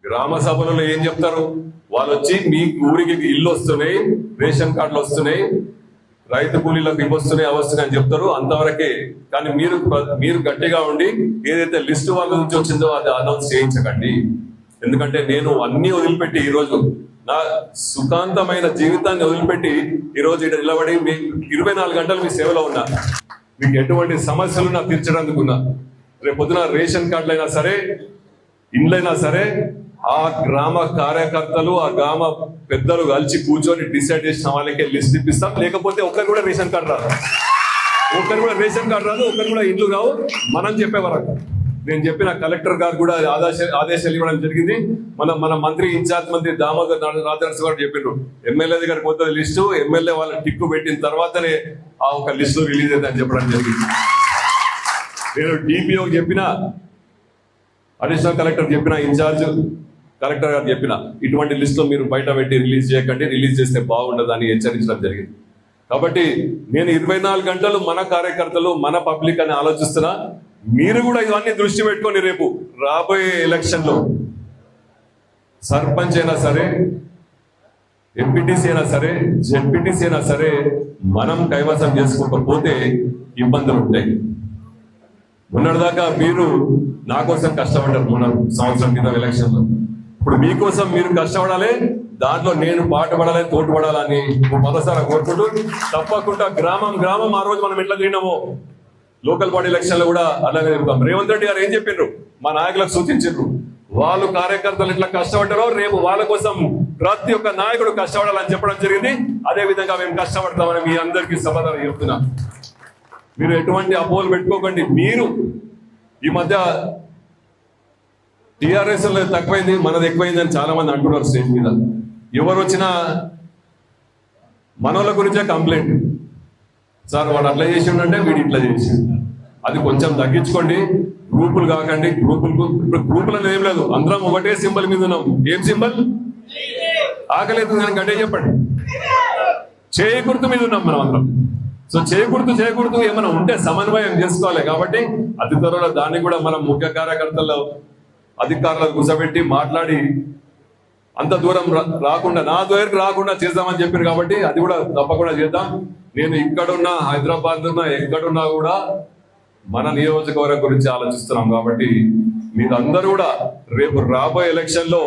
గ్రామ సభలలో ఏం చెప్తారు? వాళ్ళు వచ్చి మీ ఊరికి ఇల్లు వస్తున్నాయి, రేషన్ కార్డులు వస్తున్నాయి, రైతు కూలీలకు ఇవి వస్తున్నాయి, అవి వస్తున్నాయి అని చెప్తారు, అంతవరకే. కానీ మీరు గట్టిగా ఉండి ఏదైతే లిస్టు వాళ్ళ నుంచి వచ్చిందో అది అనౌన్స్ చేయించకండి. ఎందుకంటే నేను అన్ని వదిలిపెట్టి ఈరోజు నా సుఖాంతమైన జీవితాన్ని వదిలిపెట్టి ఈరోజు ఇక్కడ నిలబడి మీ 24 గంటలు మీ సేవలో ఉన్నా. మీకు ఎటువంటి సమస్యలు నాకు తీర్చడానికున్నా. రేపు పొద్దున రేషన్ కార్డులైనా సరే, ఇండ్లైనా సరే, ఆ గ్రామ కార్యకర్తలు, ఆ గ్రామ పెద్దలు కలిసి కూర్చొని డిసైడ్ చేసిన వాళ్ళకే లిస్ట్ ఇప్పిస్తాం. లేకపోతే ఒక్కరు కూడా రేషన్ కార్డు రాదు, ఒక్కరు కూడా ఒక్కరు కూడా ఇండ్లు రావు. మనం చెప్పే వరకు నేను చెప్పిన కలెక్టర్ గారు కూడా ఆదేశాలు ఇవ్వడం జరిగింది. మన మంత్రి ఇన్ఛార్జ్ మంత్రి దామోదర్ రాజనరసింహ గారు చెప్పిండ్రు, ఎమ్మెల్యే దగ్గర కొత్త లిస్టు, ఎమ్మెల్యే వాళ్ళ టిక్కు పెట్టిన తర్వాతనే ఆ ఒక లిస్టు రిలీజ్ అవుతుందని చెప్పడం జరిగింది. నేను డిపిఓ చెప్పిన, అడిషనల్ కలెక్టర్ చెప్పిన, ఇన్ఛార్జ్ కలెక్టర్ గారు చెప్పిన, ఇటువంటి లిస్టులో మీరు బయట పెట్టి రిలీజ్ చేయకండి, రిలీజ్ చేస్తే బాగుండదని హెచ్చరించడం జరిగింది. కాబట్టి నేను 24 గంటలు మన కార్యకర్తలు, మన పబ్లిక్ అని ఆలోచిస్తున్నా. మీరు కూడా ఇవన్నీ దృష్టి పెట్టుకొని రేపు రాబోయే ఎలక్షన్లో సర్పంచ్ అయినా సరే, ఎంపీటీసీ అయినా సరే, జెడ్పీటీసీ అయినా సరే, మనం కైవసం చేసుకోకపోతే ఇబ్బందులు ఉంటాయి. మొన్నటిదాకా మీరు నా కోసం కష్టపడ్డారు, మొన్న సంవత్సరం కింద ఎలక్షన్లో. ఇప్పుడు మీకోసం మీరు కష్టపడాలి, దాంట్లో నేను పాటుపడాలి, తోడ్పడాలని మరోసారి కోరుకుంటూ, తప్పకుండా గ్రామం ఆ రోజు మనం ఎట్లా తిరిగినామో లోకల్ బాడీ ఎలక్షన్ లో కూడా అలాగే చెప్తాం. రేవంత్ రెడ్డి గారు ఏం చెప్పిండ్రు, మా నాయకులకు సూచించారు, వాళ్ళు కార్యకర్తలు ఇట్లా కష్టపడ్డారో రేపు వాళ్ళ కోసం ప్రతి ఒక్క నాయకుడు కష్టపడాలని చెప్పడం జరిగింది. అదే విధంగా మేము కష్టపడతామని మీ అందరికీ సమాధానం చెప్తున్నా. మీరు ఎటువంటి అపోహలు పెట్టుకోకండి. మీరు ఈ మధ్య టిఆర్ఎస్ తక్కువైంది, మనది ఎక్కువైంది అని చాలా మంది అంటున్నారు స్టేజ్ మీద. ఎవరు వచ్చినా మనోళ్ళ గురించే కంప్లైంట్, సార్ వాడు అట్లా చేసి ఉండంటే వీడు ఇట్లా చేసి. అది కొంచెం తగ్గించుకోండి, గ్రూపులు కాకండి. గ్రూపులను ఏం లేదు, అందరం ఒకటే సింబల్ మీద ఉన్నాం. ఏం సింబల్? ఆకలేదు కానీ గట్టే చెప్పండి. చేయి గుర్తు మీద ఉన్నాం మనం అందరం. సో చేయకూడదు ఏమైనా ఉంటే సమన్వయం చేసుకోవాలి. కాబట్టి అతి త్వరలో దాన్ని కూడా మనం ముఖ్య కార్యకర్తల్లో అధికారులకు కూర్చోబెట్టి మాట్లాడి అంత దూరం రాకుండా, నా దగ్గరకు రాకుండా చేద్దామని చెప్పారు. కాబట్టి అది కూడా తప్పకుండా చేద్దాం. నేను ఇక్కడున్నా, హైదరాబాద్ ఉన్నా, ఎక్కడున్నా కూడా మన నియోజకవర్గం గురించి ఆలోచిస్తున్నాం. కాబట్టి మీరందరూ కూడా రేపు రాబోయే ఎలక్షన్ లో